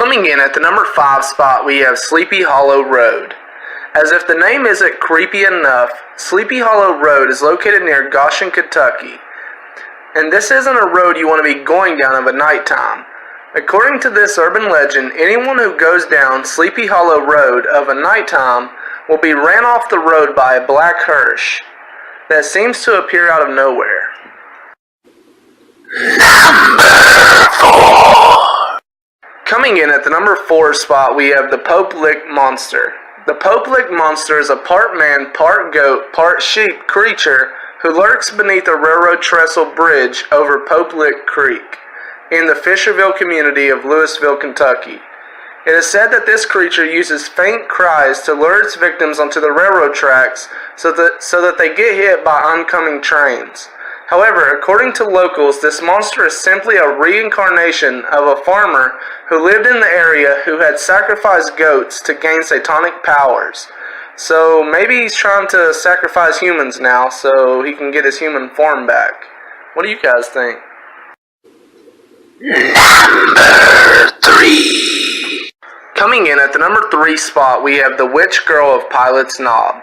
Coming in at the number 5 spot, we have Sleepy Hollow Road. As if the name isn't creepy enough, Sleepy Hollow Road is located near Goshen, Kentucky. And this isn't a road you want to be going down of a nighttime. According to this urban legend, anyone who goes down Sleepy Hollow Road of a nighttime will be ran off the road by a black hearse that seems to appear out of nowhere. Number 4. Coming in at the number 4 spot, we have the Pope Lick Monster. The Pope Lick Monster is a part man, part goat, part sheep creature who lurks beneath a railroad trestle bridge over Pope Lick Creek in the Fisherville community of Louisville, Kentucky. It is said that this creature uses faint cries to lure its victims onto the railroad tracks so that they get hit by oncoming trains. However, according to locals, this monster is simply a reincarnation of a farmer who lived in the area who had sacrificed goats to gain satanic powers. So maybe he's trying to sacrifice humans now so he can get his human form back. What do you guys think? Number 3. Coming in at the number 3 spot, we have the Witch Girl of Pilot's Knob.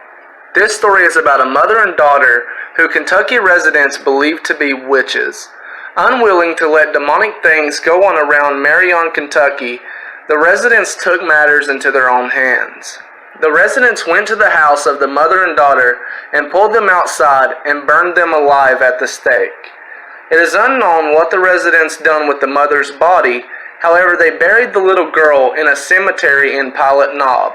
This story is about a mother and daughter who Kentucky residents believe to be witches. Unwilling to let demonic things go on around Marion, Kentucky, the residents took matters into their own hands. The residents went to the house of the mother and daughter and pulled them outside and burned them alive at the stake. It is unknown what the residents done with the mother's body. However, they buried the little girl in a cemetery in Pilot Knob.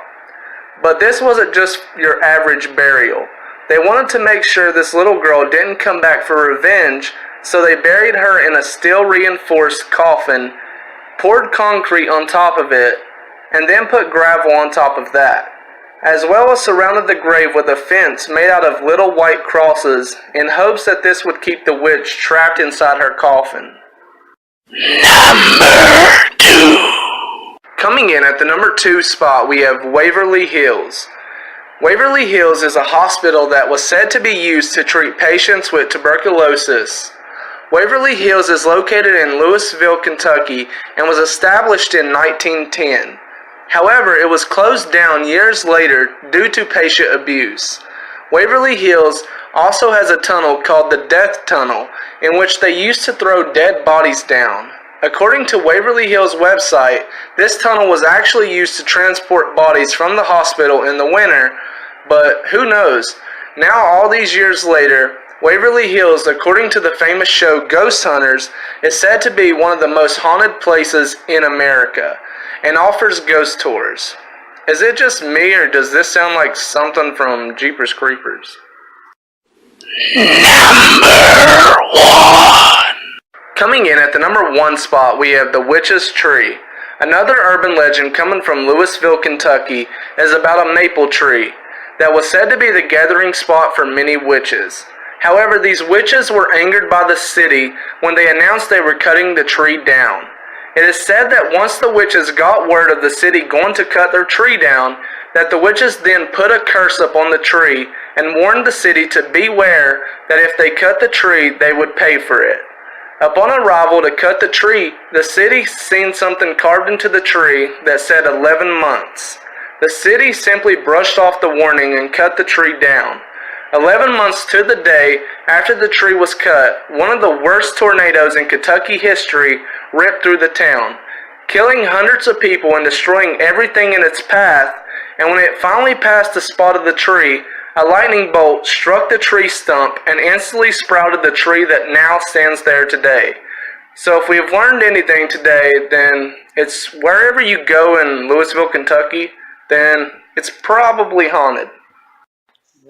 But this wasn't just your average burial. They wanted to make sure this little girl didn't come back for revenge, so they buried her in a steel-reinforced coffin, poured concrete on top of it, and then put gravel on top of that, as well as surrounded the grave with a fence made out of little white crosses in hopes that this would keep the witch trapped inside her coffin. Number 2. Coming in at the number 2 spot, we have Waverly Hills. Waverly Hills is a hospital that was said to be used to treat patients with tuberculosis. Waverly Hills is located in Louisville, Kentucky, and was established in 1910. However, it was closed down years later due to patient abuse. Waverly Hills also has a tunnel called the Death Tunnel, in which they used to throw dead bodies down. According to Waverly Hills website, this tunnel was actually used to transport bodies from the hospital in the winter, but who knows? Now, all these years later, Waverly Hills, according to the famous show Ghost Hunters, is said to be one of the most haunted places in America and offers ghost tours. Is it just me, or does this sound like something from Jeepers Creepers? Number 1. Coming in at the number 1 spot, we have the Witch's Tree. Another urban legend coming from Louisville, Kentucky, is about a maple tree that was said to be the gathering spot for many witches. However, these witches were angered by the city when they announced they were cutting the tree down. It is said that once the witches got word of the city going to cut their tree down, that the witches then put a curse upon the tree and warned the city to beware that if they cut the tree, they would pay for it. Upon arrival to cut the tree, the city seen something carved into the tree that said 11 months. The city simply brushed off the warning and cut the tree down. 11 months to the day after the tree was cut, one of the worst tornadoes in Kentucky history ripped through the town, killing hundreds of people and destroying everything in its path, and when it finally passed the spot of the tree, a lightning bolt struck the tree stump and instantly sprouted the tree that now stands there today. So if we have learned anything today, then it's wherever you go in Louisville, Kentucky, then it's probably haunted.